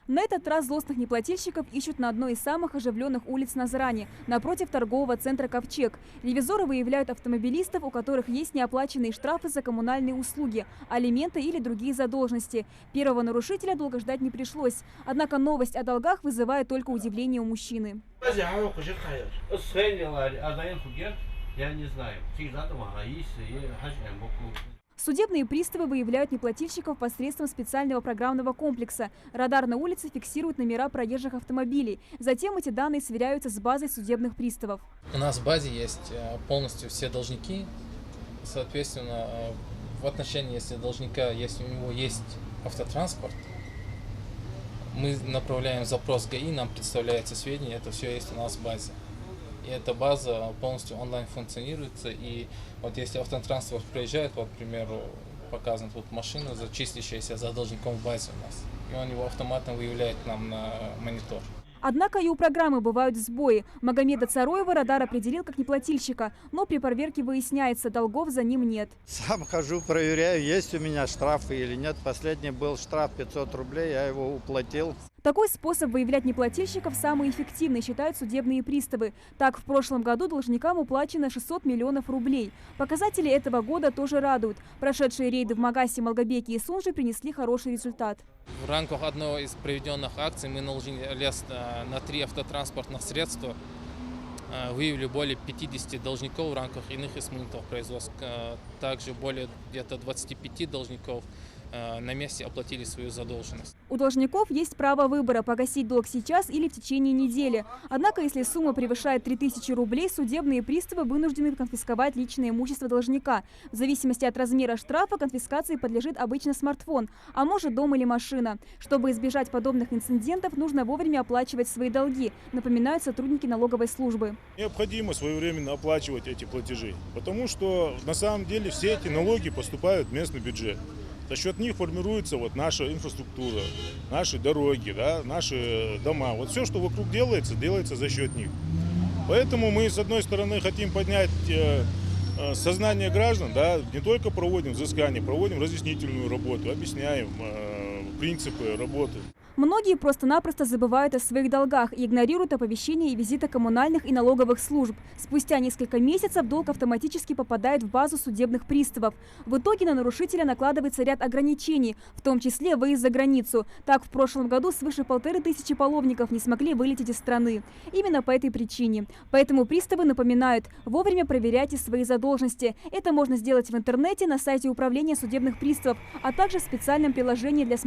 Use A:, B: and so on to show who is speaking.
A: На этот раз злостных неплательщиков ищут на одной из самых оживленных улиц Назрани, напротив торгового центра «Ковчег». Ревизоры выявляют автомобилистов, у которых есть неоплаченные штрафы за коммунальные услуги, алименты или другие задолженности. Первого нарушителя долго ждать не пришлось. Однако новость о долгах вызывает только удивление у мужчины.
B: Я не знаю.
A: Судебные приставы выявляют неплательщиков посредством специального программного комплекса. Радар на улице фиксирует номера проезжих автомобилей. Затем эти данные сверяются с базой судебных приставов.
C: У нас в базе есть полностью все должники. Соответственно, в отношении, если должника, если у него есть автотранспорт, мы направляем запрос ГАИ, нам представляется сведения, это все есть у нас в базе. И эта база полностью онлайн функционируется. И вот если автотранспорт приезжает, вот, к примеру, показана тут машина, числящаяся за должником в базе у нас, и он его автоматом выявляет нам на монитор.
A: Однако и у программы бывают сбои. Магомеда Цароева радар определил как неплательщика, но при проверке выясняется, долгов за ним нет.
D: Сам хожу, проверяю, есть у меня штрафы или нет. Последний был штраф 500 рублей, я его уплатил.
A: Такой способ выявлять неплательщиков самый эффективный, считают судебные приставы. Так, в прошлом году должникам уплачено 600 миллионов рублей. Показатели этого года тоже радуют. Прошедшие рейды в Магасе, Малгобеке и Сунжи принесли хороший результат.
C: В рамках одной из проведенных акций мы наложили арест на 3 автотранспортных средства. Выявили более 50 должников в рамках иных исполнительных производств. Также более где-то 25 должников на месте оплатили свою задолженность.
A: У должников есть право выбора – погасить долг сейчас или в течение недели. Однако, если сумма превышает 3000 рублей, судебные приставы вынуждены конфисковать личное имущество должника. В зависимости от размера штрафа конфискации подлежит обычно смартфон, а может дом или машина. Чтобы избежать подобных инцидентов, нужно вовремя оплачивать свои долги, напоминают сотрудники налоговой службы.
E: Необходимо своевременно оплачивать эти платежи, потому что на самом деле все эти налоги поступают в местный бюджет. За счет них формируется вот наша инфраструктура, наши дороги, да, наши дома. Вот все, что вокруг делается, делается за счет них. Поэтому мы, с одной стороны, хотим поднять сознание граждан, да, не только проводим взыскание, проводим разъяснительную работу, объясняем принципы работы.
A: Многие просто-напросто забывают о своих долгах и игнорируют оповещения и визиты коммунальных и налоговых служб. Спустя несколько месяцев долг автоматически попадает в базу судебных приставов. В итоге на нарушителя накладывается ряд ограничений, в том числе выезд за границу. Так, в прошлом году свыше 1500 половников не смогли вылететь из страны. Именно по этой причине. Поэтому приставы напоминают, вовремя проверяйте свои задолженности. Это можно сделать в интернете, на сайте управления судебных приставов, а также в специальном приложении для смартфонов.